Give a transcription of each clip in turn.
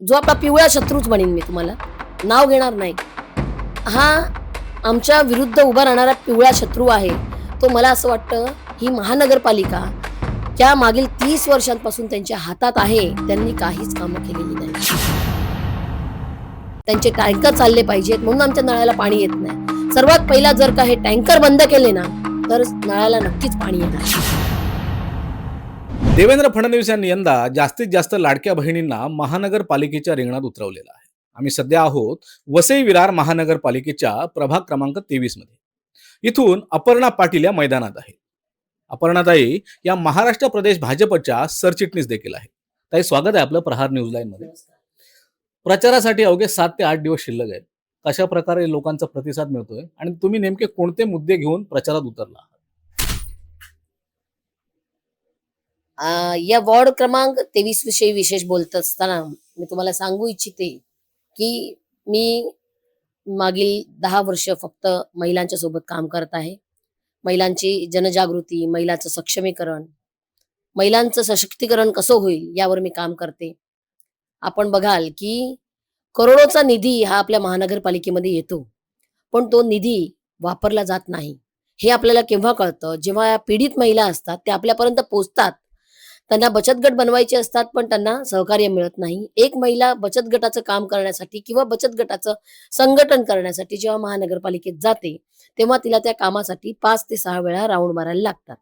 जो आपला पिवळा शत्रूच म्हणेन मी तुम्हाला, नाव घेणार नाही. हा आमच्या विरुद्ध उभा राहणारा पिवळा शत्रू आहे. तो मला असं वाटतं ही महानगरपालिका त्या मागील 30 वर्षांपासून त्यांच्या हातात आहे. त्यांनी काहीच कामं केलेली नाही. त्यांचे टँकर चालले पाहिजेत म्हणून आमच्या नळाला पाणी येत नाही. सर्वात पहिला जर का हे टँकर बंद केले ना तर नळाला नक्कीच पाणी येणार. देवेंद्र फडणवीस यांनी यंदा जास्तीत जास्त लाडक्या बहिणींना महानगरपालिकेच्या रिंगणात उतरवलेलं आहे. आम्ही सध्या आहोत वसई विरार महानगरपालिकेच्या प्रभाग क्रमांक 23 मध्ये. इथून अपर्णा पाटील या मैदानात आहे. अपर्णाताई या महाराष्ट्र प्रदेश भाजपच्या सरचिटणीस देखील आहे. ताई, स्वागत आहे आपलं प्रहार न्यूज लाईन मध्ये. प्रचारासाठी अवघे 7 ते 8 दिवस शिल्लक आहेत. कशा प्रकारे लोकांचा प्रतिसाद मिळतोय आणि तुम्ही नेमके कोणते मुद्दे घेऊन प्रचारात उतरला? या वॉर्ड क्रमांक 23 विषयी विशेष बोलत असताना मी तुम्हाला सांगू इच्छिते की मी मागील 10 वर्ष फक्त महिलांच्या सोबत काम करत आहे. महिलांची जनजागृती, महिलांचं सक्षमीकरण, महिलांचं सशक्तीकरण कसं होईल यावर मी काम करते. आपण बघाल की करोडोचा निधी हा आपल्या महानगरपालिकेमध्ये येतो, पण तो निधी वापरला जात नाही. हे आपल्याला केव्हा कळतं? जेव्हा या पीडित महिला असतात त्या आपल्यापर्यंत पोहोचतात. त्यांना बचत गट बनवायचे असतात पण त्यांना सहकार्य मिळत नाही. एक महिला बचत गटाचं काम करण्यासाठी किंवा बचत गटाचं संघटन करण्यासाठी जेव्हा महानगरपालिकेत जाते तेव्हा तिला त्या कामासाठी 5 ते 6 वेळा राऊंड मारायला लागतात.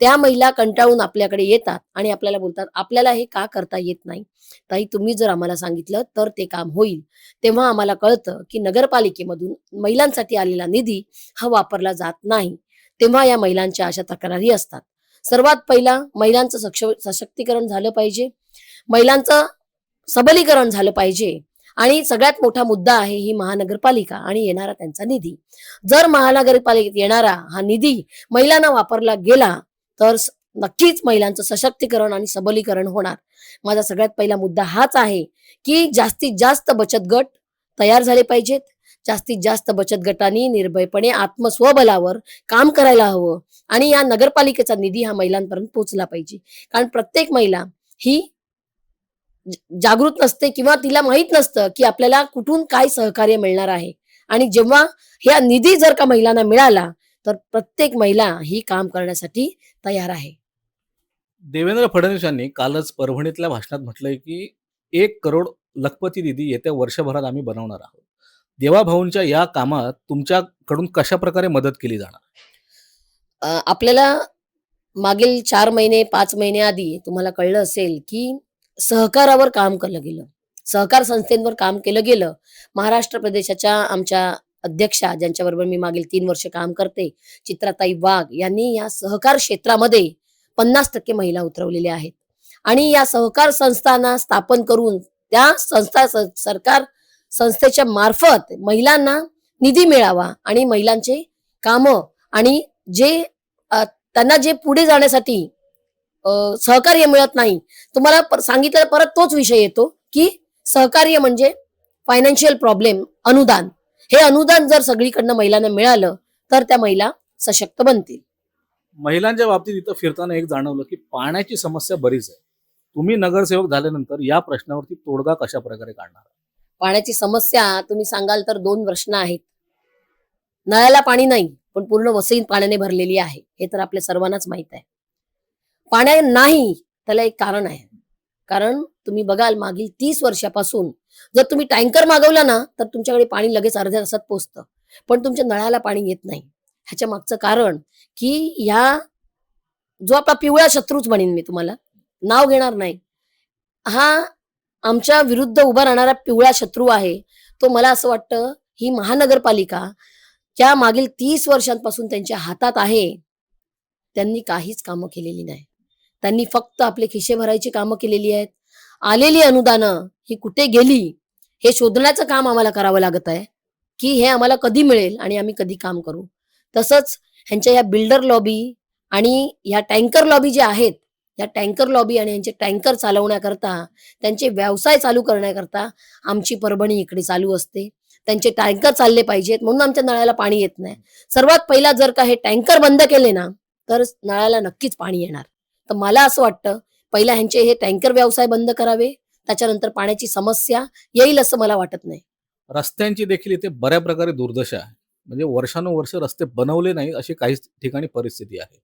त्या महिला कंटाळून आपल्याकडे येतात आणि आपल्याला बोलतात, आपल्याला हे का करता येत नाही ताई, तुम्ही जर आम्हाला सांगितलं तर ते काम होईल. तेव्हा आम्हाला कळतं की नगरपालिकेमधून महिलांसाठी आलेला निधी हा वापरला जात नाही. तेव्हा या महिलांच्या अशा तक्रारी असतात. सर्वात पहिला महिलांचं सशक्तीकरण झालं पाहिजे, महिलांचं सबलीकरण झालं पाहिजे आणि सगळ्यात मोठा मुद्दा आहे ही महानगरपालिका आणि येणारा त्यांचा निधी. जर महानगरपालिकेत येणारा हा निधी महिलांना वापरला गेला तर नक्कीच महिलांचं सशक्तीकरण आणि सबलीकरण होणार. माझा सगळ्यात पहिला मुद्दा हाच आहे की जास्तीत जास्त बचत गट तयार झाले पाहिजेत. जास्तीत जास्त बचत गटांनी निर्भयपणे आत्मस्वबलावर काम करायला हवं आणि या नगरपालिकेचा निधी हा महिलांपर्यंत पोहोचला पाहिजे. कारण प्रत्येक महिला ही जागृत नसते किंवा तिला माहित नसतं की आपल्याला कुठून काय सहकार्य मिळणार आहे. आणि जेव्हा हा निधी जर का महिलांना मिळाला तर प्रत्येक महिला ही काम करण्यासाठी तयार आहे. देवेंद्र फडणवीस यांनी कालच परभणीतल्या भाषणात म्हटलंय की 1 करोड लखपती निधी येत्या वर्षभरात आम्ही बनवणार आहोत. देवाभाऊंच्या या कामात तुमच्याकडून कशा प्रकारे मदत केली जाणार? आपल्याला मागील 4 महिने 5 महिने आधी तुम्हाला कळलं असेल की सहकारावर काम केलं गेलं, सहकार संस्थेंवर काम केलं गेलं. महाराष्ट्र प्रदेशाच्या आमच्या अध्यक्षा, ज्यांच्याबरोबर मी मागील 3 वर्ष काम करते, चित्राताई वाघ यांनी या सहकार क्षेत्रामध्ये 50% महिला उतरवलेल्या आहेत. आणि या सहकार संस्थांना स्थापन करून त्या सरकार संस्थेच्या मार्फत महिलांना निधी मिळावा आणि महिलांचे कामं आणि जे त्यांना जे पुढे जाण्यासाठी सहकार्य मिळत नाही. तुम्हाला सांगितलं परत तोच विषय येतो की सहकार्य म्हणजे फायनान्शियल प्रॉब्लेम, अनुदान. हे अनुदान जर सगळीकडनं महिलांना मिळालं तर त्या महिला सशक्त बनतील. महिलांच्या बाबतीत इथं फिरताना एक जाणवलं की पाण्याची समस्या बरीच आहे. तुम्ही नगरसेवक झाल्यानंतर या प्रश्नावरती तोडगा कशा प्रकारे काढणार? पाण्याची समस्या तुम्ही सांगाल तर 2 प्रश्न आहेत. नळाला पाणी नाही पण पूर्ण वसई पाण्याने भरलेली आहे, हे तर आपल्या सर्वांनाच माहित आहे. पाण्या नाही त्याला एक कारण आहे. कारण तुम्ही बघाल मागील 30 वर्षापासून जर तुम्ही टँकर मागवला ना तर तुमच्याकडे पाणी लगेच अर्ध्या तासात पोहोचतं, पण तुमच्या नळाला पाणी येत नाही. ह्याच्या मागचं कारण की जो आपला पिवळा शत्रूच म्हणेन मी तुम्हाला, नाव घेणार नाही. हा आमच्या विरुद्ध उभा राहणारा पिवळा शत्रू आहे. तो मला असं वाटतं ही महानगरपालिका त्या मागील 30 वर्षांपासून त्यांच्या हातात आहे. त्यांनी काहीच कामं केलेली नाही. त्यांनी फक्त आपले खिसे भरायची कामं केलेली आहेत. आलेली अनुदानं ही कुठे गेली हे शोधण्याचं काम आम्हाला करावं लागत आहे की हे आम्हाला कधी मिळेल आणि आम्ही कधी काम करू. तसंच ह्यांच्या या बिल्डर लॉबी आणि या टँकर लॉबी जे आहेत, या टँकर लॉबी आणि यांचे टँकर चालवण्याकरता, त्यांचे व्यवसाय चालू करण्याकरता आमची परभणी इकडे चालू असते. त्यांचे टँकर चालले पाहिजेत म्हणून आमच्या नळाला पाणी येत नाही. सर्वात पहिला जर का हे टँकर बंद केले ना तर नळाला नक्कीच पाणी येणार. तर मला असं वाटतं पहिला ह्यांचे हे टँकर व्यवसाय बंद करावे, त्याच्यानंतर पाण्याची समस्या येईल असं मला वाटत नाही. रस्त्यांची देखील इथे बऱ्या प्रकारे दुर्दशा आहे. म्हणजे वर्षानुवर्ष रस्ते बनवले नाहीत अशी काही ठिकाणी परिस्थिती आहे.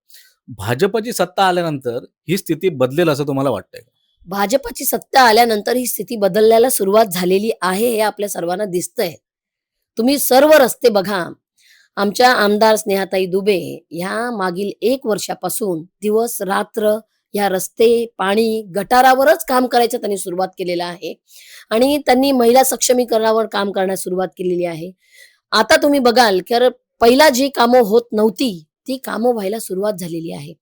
भाजपची सत्ता आल्यानंतर ही स्थिती बदलेल असं तुम्हाला वाटतंय का? भाजपाची सत्ता आल्यानंतर ही स्थिती बदलण्याला सुरुवात झालेली आहे हे आपल्या सर्वांना दिसतंय. तुम्ही सर्व रस्ते बघा. आमच्या आमदार स्नेहाताई दुबे ह्या मागील 1 वर्षापासून दिवस-रात्र या रस्ते, पाणी, गटारावरच काम करायचं त्यांनी सुरुवात केलेलं आहे आणि त्यांनी महिला सक्षमीकरणावर काम करण्यास सुरुवात केलेली आहे. आता तुम्ही बघाल तर पहिला जी कामं होत नव्हती, ती कामं व्हायला सुरुवात झालेली आहे.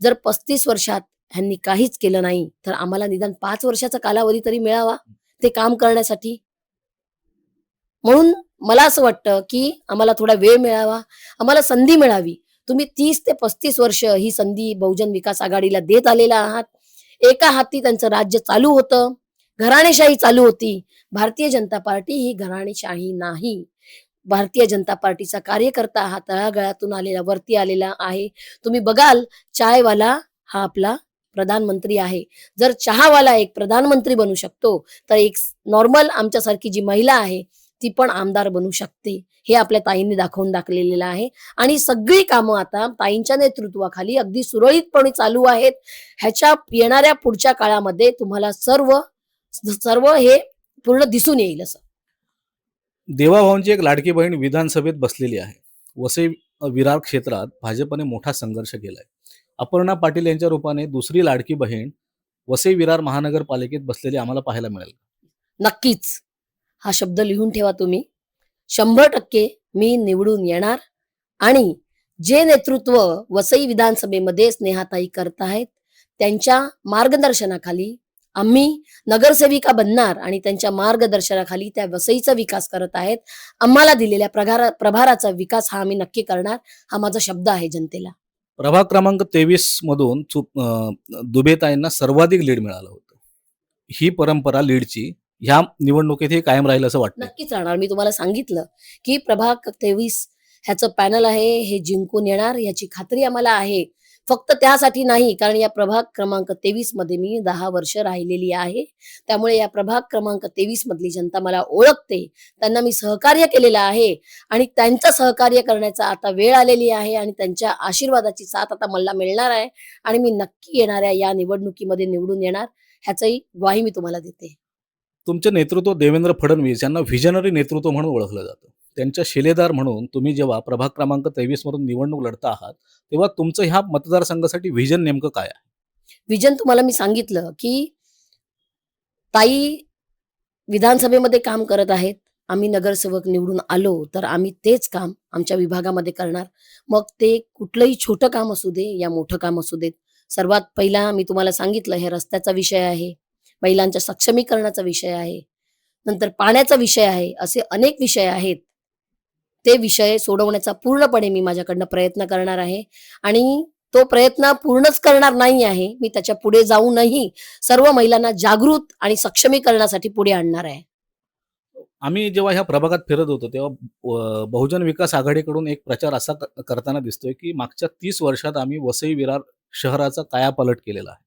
जर 35 वर्षात ह्यांनी काहीच केलं नाही, तर आम्हाला निदान 5 वर्षाचा कालावधी तरी मिळावा ते काम करण्यासाठी. म्हणून मला असं वाटतं, की आम्हाला थोडा वेळ मिळावा, आम्हाला संधी मिळावी. तुम्ही 30 ते 35 वर्ष ही संधी बहुजन विकास आघाडीला देत आलेला आहात. एका हाती त्यांचं राज्य चालू होतं. घराणेशाही चालू होती. भारतीय जनता पार्टी ही घराणेशाही नाही. भारतीय जनता पार्टीचा कार्यकर्ता हा तळागाळातून आलेला, वरती आलेला आहे. तुम्ही बघाल चायवाला हा आपला प्रधानमंत्री आहे. जर चहावाला एक प्रधानमंत्री बनू शकतो, तर एक नॉर्मल आमच्यासारखी जी महिला आहे, ती पण आमदार बनू शकते. हे आपल्या ताईंनी दाखवून दाखवलेलं आहे आणि सगळी कामं आता ताईंच्या नेतृत्वाखाली अगदी सुरळीतपणे चालू आहेत. ह्याच्या येणाऱ्या पुढच्या काळामध्ये तुम्हाला सर्व सर्व हे पूर्ण दिसून येईल असं. देवाभाऊंची एक लाडकी बहीण विधानसभेत बसलेली आहे. वसई विरार क्षेत्रात भाजपने मोठा संघर्ष केलाय. अपर्णा पाटील यांच्या रूपाने दुसरी लाडकी बहीण वसई विरार महानगरपालिकेत बसलेली आम्हाला पाहायला मिळेल. नक्कीच. हा शब्द लिहून ठेवा तुम्ही. 100% मी निवडून येणार आणि जे नेतृत्व वसई विधानसभेमध्ये स्नेहाताई करत आहेत, त्यांच्या मार्गदर्शनाखाली आम्ही नगरसेविका बनणार आणि त्यांच्या मार्गदर्शनाखाली त्या वसईचा विकास करत आहेत. आम्हाला दिलेल्या प्रभाराचा विकास हा आम्ही नक्की करणार. हा माझा शब्द आहे जनतेला. प्रभाग क्रमांक 23 मधून दुबेताईंना सर्वाधिक लीड मिळालं होतं. ही परंपरा लीडची ह्या निवडणुकीत हे कायम राहील असं वाटतंय. नक्कीच राहणार. मी तुम्हाला सांगितलं, की प्रभाग 23 ह्याचं पॅनल आहे, हे जिंकून येणार याची खात्री आम्हाला आहे. फक्त त्यासाठी नाही, कारण या प्रभाग क्रमांक 23 मध्ये मी 10 वर्ष राहिलेली आहे. त्यामुळे या प्रभाग क्रमांक 23 मधली जनता मला ओळखते. त्यांना मी सहकार्य केलेलं आहे आणि त्यांचं सहकार्य करण्याचा आता वेळ आलेली आहे आणि त्यांच्या आशीर्वादाची साथ आता मला मिळणार आहे आणि मी नक्की येणाऱ्या या निवडणुकीमध्ये निवडून येणार, ह्याचंही ग्वाही मी तुम्हाला देते. तुमचे नेतृत्व देवेंद्र फडणवीस यांना व्हिजनरी नेतृत्व म्हणून ओळखलं जातं. त्यांच्या शिलेदार म्हणून तुम्ही जेव्हा प्रभाग क्रमांक 23 मधून निवडणूक लढता आहात, तेव्हा तुमचं ह्या मतदारसंघासाठी व्हिजन नेमकं काय आहे? विजन तुम्हाला मी सांगितलं, की ताई विधानसभेमध्ये काम करत आहेत. आम्ही नगरसेवक निवडून आलो, तर आम्ही तेच काम आमच्या विभागामध्ये करणार. मग ते कुठलंही छोटं काम असू दे या मोठं काम असू देत. सर्वात पहिला मी तुम्हाला सांगितलं हे रस्त्याचा विषय आहे. महिलांच्या सक्षमीकरणाचा विषय आहे. नंतर पाण्याचा विषय आहे. असे अनेक विषय आहेत. ते विषय सोडवण्याचा पूर्णपणे मी माझ्याकडनं प्रयत्न करणार आहे आणि तो प्रयत्न पूर्णच करणार नाही आहे. मी त्याच्या पुढे जाऊनही सर्व महिलांना जागृत आणि सक्षमीकरणासाठी पुढे आणणार आहे. आम्ही जेव्हा ह्या प्रभागात फिरत होतो, तेव्हा बहुजन विकास आघाडीकडून एक प्रचार असा करताना दिसतोय, की मागच्या 30 वर्षात आम्ही वसई विरार शहराचा कायापालट केलेला आहे.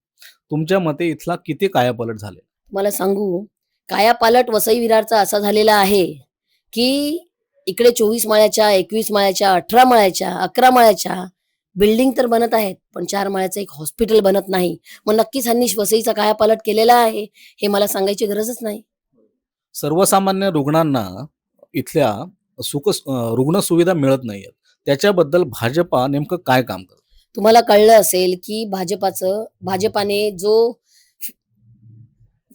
तुमच्या मते इथला किती कायापालट झाले? मला सांगू, कायापालट वसई विरारचा असा झालेला आहे, की इकडे 24 माळ्याच्या, 21 माळ्याच्या, 18 माळ्याच्या, 11 माळ्याच्या बिल्डिंग तर बनत आहेत, पण 4 माळ्याचं एक हॉस्पिटल बनत नाही. मग नक्कीच ह्यांनी वसईचा कायापालट केलेला आहे, हे मला सांगायची गरजच नाही. सर्वसामान्य रुग्णांना इथल्या रुग्ण सुविधा मिळत नाहीयेत. त्याच्याबद्दल भाजपा नेमकं काय काम करतं? तुम्हाला कळलं असेल, की भाजपाने जो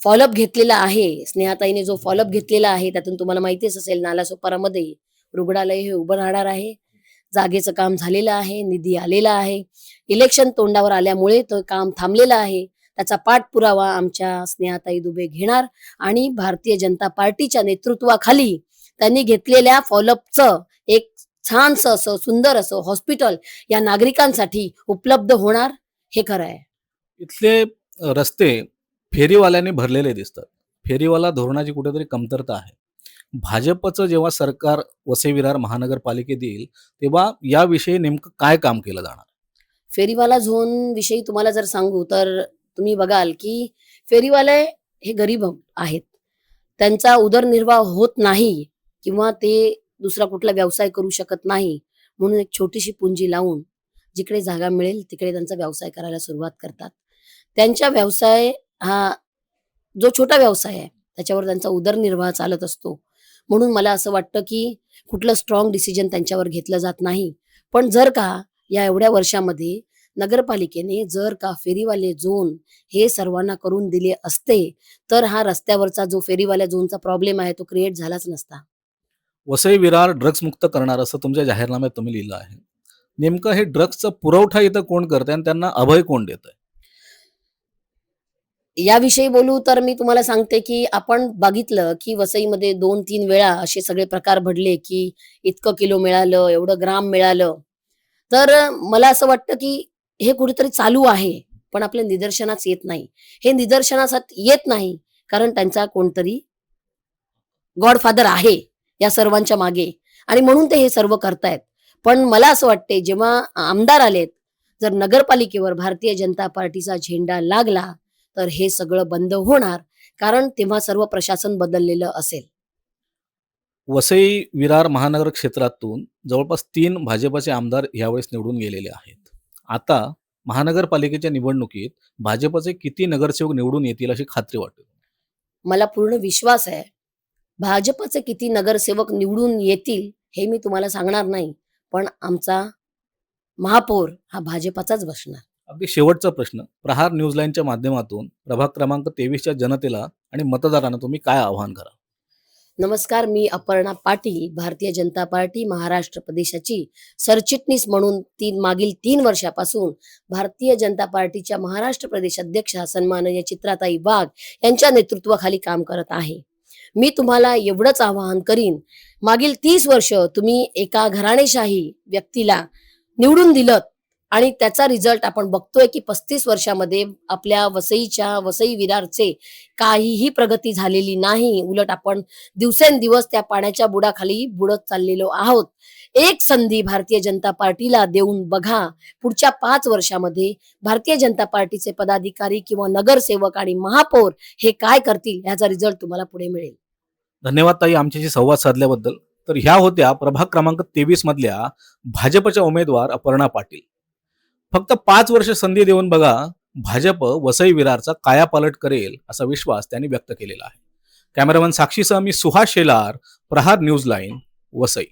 फॉलोअप घेतलेला आहे, स्नेहाताईने जो फॉलोअप घेतलेला आहे, त्यातून तुम्हाला माहितीच असेल नालासोपारामध्ये रुग्णालय हे उभं राहणार आहे. जागेचं काम झालेलं आहे, निधी आलेला आहे. इलेक्शन तोंडावर आल्यामुळे तो काम थांबलेलं आहे. त्याचा पाठपुरावा आमच्या स्नेहाताई दुबे घेणार आणि भारतीय जनता पार्टीच्या नेतृत्वाखाली त्यांनी घेतलेल्या फॉलोअपचं एक छानसं असं सुंदर असं हॉस्पिटल या नागरिकांसाठी उपलब्ध होणार, हे खरं आहे. इथले रस्ते फेरीवाल्यांनी भरलेले दिसतात. फेरीवाला धोरणाची कुठेतरी कमतरता आहे. भाजपचं जेव्हा सरकार वसई विरार महानगरपालिकेत येईल, तेव्हा याविषयी नेमकं काय काम केलं जाणार? फेरीवाला झोन विषयी तुम्हाला जर सांगू तर तुम्ही बघाल, की फेरीवाले हे गरीब आहेत. त्यांचा उदरनिर्वाह होत नाही किंवा ते दुसरा कुठला व्यवसाय करू शकत नाही. म्हणून एक छोटीशी पुंजी लावून जिकडे जागा मिळेल तिकडे त्यांचा व्यवसाय करायला सुरुवात करतात. त्यांच्या व्यवसाय हा जो छोटा व्यवसाय आहे त्याच्यावर त्यांचा उदरनिर्वाह चालत असतो. म्हणून मला असं वाटतं, की कुठलं स्ट्राँग डिसिजन त्यांच्यावर घेतलं जात नाही. पण जर का या एवढ्या वर्षामध्ये नगरपालिकेने जर का फेरीवाले झोन हे सर्वांना करून दिले असते, तर हा रस्त्यावरचा जो फेरीवाल्या झोनचा प्रॉब्लेम आहे तो क्रिएट झालाच नसता. वसई विरार ड्रग्स मुक्त करणार असं तुमच्या जाहीरनाम्यात तुम्ही लिहिलं आहे. नेमकं हे ड्रग्सचा पुरवठा इथं कोण करतंय आणि त्यांना अभय कोण देतंय? याविषयी बोलू तर मी तुम्हाला सांगते, की आपण बघितलं, की वसईमध्ये 2-3 वेळा असे सगळे प्रकार घडले, की इतकं किलो मिळालं, एवढं ग्राम मिळालं. तर मला असं वाटतं, की हे कुठेतरी चालू आहे, पण आपल्या निदर्शनास येत नाही. हे निदर्शनास येत नाही, कारण त्यांचा कोणतरी गॉडफादर आहे या सर्वांच्या मागे आणि म्हणून ते हे सर्व करतायत. पण मला असं वाटते जेव्हा आमदार आलेत, जर नगरपालिकेवर भारतीय जनता पार्टीचा झेंडा लागला, तर हे सगळं बंद होणार. कारण तेव्हा सर्व प्रशासन बदललेलं असेल. वसई विरार महानगर क्षेत्रातून जवळपास 3 भाजपचे आमदार यावेळेस निवडून गेलेले आहेत. आता महानगरपालिकेच्या निवडणुकीत भाजपचे किती नगरसेवक निवडून येतील अशी खात्री वाटते? मला पूर्ण विश्वास आहे, भाजपचे किती नगरसेवक निवडून येतील, हे मी तुम्हाला सांगणार नाही. पण आमचा महापौर हा भाजपाचाच बसणार. अगदी शेवटचा प्रश्न, प्रहार न्यूज लाईनच्या माध्यमातून प्रभाग क्रमांक 23च्या जनतेला आणि मतदारांना तुम्ही काय आवाहन कराल? नमस्कार, मी अपर्णा पाटील, भारतीय जनता पार्टी महाराष्ट्र प्रदेशाची सरचिटणीस म्हणून मागील 3 वर्षापासून भारतीय जनता पार्टीच्या महाराष्ट्र प्रदेश अध्यक्षा सन्माननीय चित्राताई वाघ यांच्या नेतृत्वाखाली काम करत आहे. मी तुम्हाला एवढंच आवाहन करीन, मागील 30 वर्ष तुम्ही एका घराणेशाही व्यक्तीला निवडून दिलत आणि त्याचा रिझल्ट आपण बघतोय, की 35 वर्षामध्ये आपल्या वसई विरारचे काहीही प्रगती झालेली नाही. उलट आपण दिवसेंदिवस त्या पाण्याच्या बुडाखाली बुडत चाललेलो आहोत. एक संधी भारतीय जनता पार्टीला देऊन बघा. पुढच्या 5 वर्षामध्ये भारतीय जनता पार्टीचे पदाधिकारी किंवा नगरसेवक आणि महापौर हे काय करतील ह्याचा रिझल्ट तुम्हाला पुढे मिळेल. धन्यवाद ताई आमच्याशी संवाद साधल्याबद्दल. तर ह्या होत्या प्रभाग क्रमांक 23 मधल्या भाजपच्या उमेदवार अपर्णा पाटील. फक्त 5 वर्ष संधी देऊन बघा, भाजप वसई विरारचा कायापालट करेल असा विश्वास त्यांनी व्यक्त केलेला आहे. कॅमेरामन साक्षीसह मी सुहास शेलार, प्रहार न्यूज लाईन, वसई.